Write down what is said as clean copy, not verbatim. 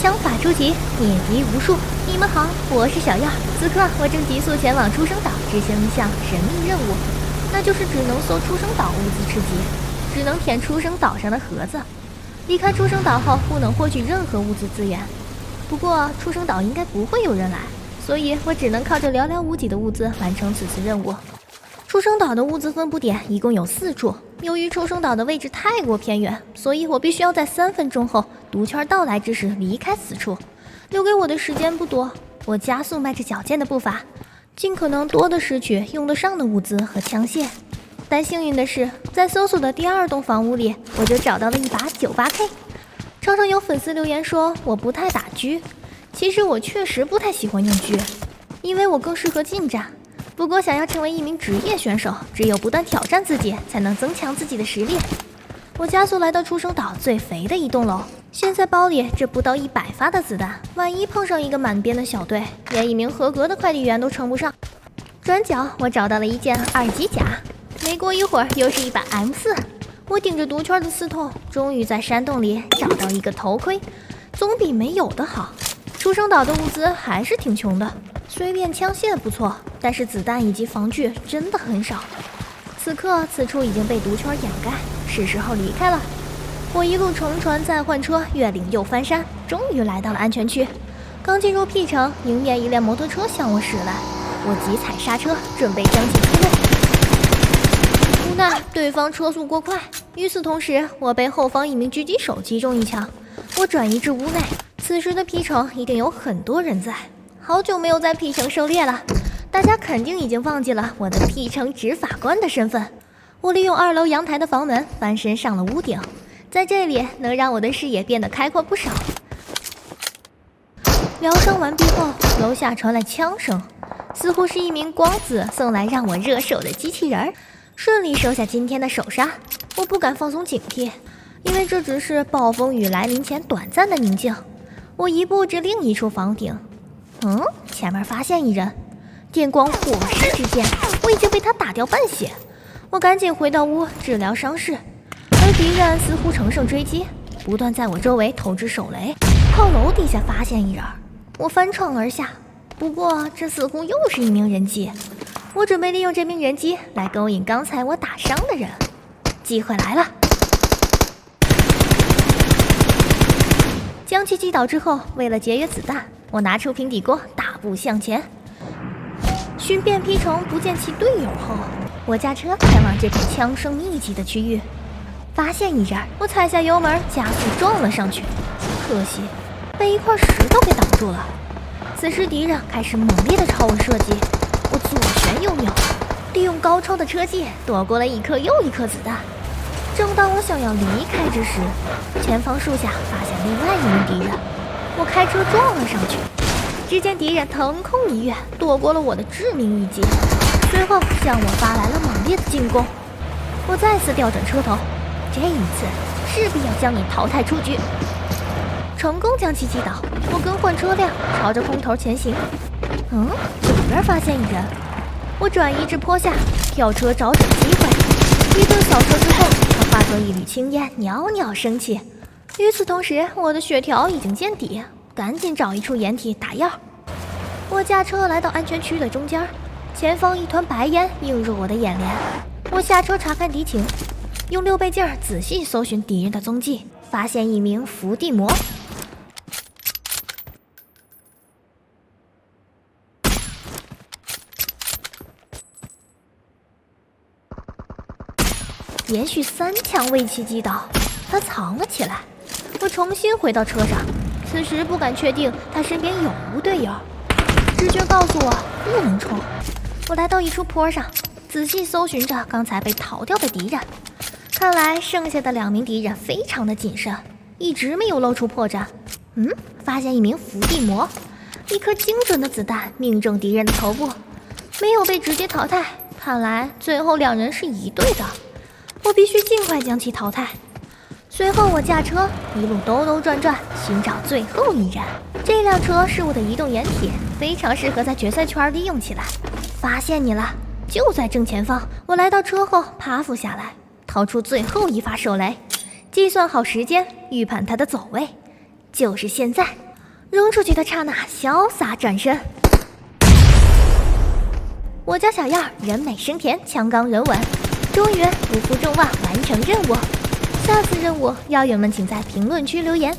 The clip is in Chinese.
枪法出奇，灭敌无数。你们好，我是小耀。此刻我正急速前往出生岛执行一项神秘任务，那就是只能搜出生岛物资吃鸡，只能舔出生岛上的盒子。离开出生岛后，不能获取任何物资资源。不过出生岛应该不会有人来，所以我只能靠着寥寥无几的物资完成此次任务。出生岛的物资分布点一共有4处，由于出生岛的位置太过偏远，所以我必须要在3分钟后毒圈到来之时离开此处。留给我的时间不多，我加速迈着矫健的步伐，尽可能多的拾取用得上的物资和枪械。但幸运的是，在搜索的第2栋房屋里，我就找到了一把 98K。常常有粉丝留言说我不太打狙，其实我确实不太喜欢用狙，因为我更适合近战。不过想要成为一名职业选手，只有不断挑战自己，才能增强自己的实力。我加速来到出生岛最肥的一栋楼，现在包里这不到100发的子弹，万一碰上一个满编的小队，连一名合格的快递员都称不上。转角我找到了一件2级甲，没过一会儿又是一把 M4。我顶着毒圈的刺痛，终于在山洞里找到一个头盔，总比没有的好。出生岛的物资还是挺穷的，随便枪械不错，但是子弹以及防具真的很少。此刻此处已经被毒圈掩盖，是时候离开了。我一路乘船再换车，越岭又翻山，终于来到了安全区。刚进入 P 城，迎面一辆摩托车向我驶来，我急踩刹车，准备将其突围。无奈对方车速过快，与此同时，我被后方一名狙击手击中一枪。我转移至屋内，此时的 P 城一定有很多人在。好久没有在 P 城狩猎了，大家肯定已经忘记了我的 P 城执法官的身份。我利用2楼阳台的房门翻身上了屋顶，在这里能让我的视野变得开阔不少。疗伤完毕后，楼下传来枪声，似乎是一名光子送来让我热手的机器人。顺利收下今天的首杀，我不敢放松警惕，因为这只是暴风雨来临前短暂的宁静。我移步至另一处房顶，前面发现一人，电光火石之间，我已经被他打掉半血。我赶紧回到屋治疗伤势，而敌人似乎乘胜追击，不断在我周围投掷手雷。炮楼底下发现一人，我翻窗而下，不过这似乎又是一名人机。我准备利用这名人机来勾引刚才我打伤的人，机会来了。将其击倒之后，为了节约子弹，我拿出平底锅，大步向前。寻遍 P 城不见其队友后，我驾车前往这片枪声密集的区域，发现一人，我踩下油门，加速撞了上去，可惜被一块石头给挡住了。此时敌人开始猛烈的朝我射击，我左旋右瞄，利用高超的车技躲过了一颗又一颗子弹。正当我想要离开之时，前方树下发现另外一名敌人，我开车撞了上去。只见敌人腾空一跃，躲过了我的致命一击，随后向我发来了猛烈的进攻。我再次调整车头，这一次势必要将你淘汰出局。成功将其击倒，我更换车辆，朝着空头前行。左边发现一人，我转移至坡下，跳车找准机会。一顿扫射之后，他化作一缕青烟，袅袅升起。与此同时，我的血条已经见底，赶紧找一处掩体打药。我驾车来到安全区的中间，前方一团白烟映入我的眼帘。我下车查看敌情，用6倍镜仔细搜寻敌人的踪迹，发现一名伏地魔。连续3枪为其击倒，他藏了起来。我重新回到车上，此时不敢确定他身边有无队友，直觉告诉我不能冲。我来到一处坡上，仔细搜寻着刚才被逃掉的敌人。看来剩下的2名敌人非常的谨慎，一直没有露出破绽。发现一名伏地魔，一颗精准的子弹命中敌人的头部，没有被直接淘汰。看来最后2人是一队的，我必须尽快将其淘汰。随后我驾车一路兜兜转转，寻找最后一人。这辆车是我的移动掩体，非常适合在决赛圈利用起来。发现你了，就在正前方。我来到车后趴伏下来，掏出最后一发手雷，计算好时间，预判他的走位，就是现在。扔出去的刹那，潇洒转身。我叫小样，人美声甜，枪刚人稳，终于不负众望完成任务。下次任务，药友们请在评论区留言。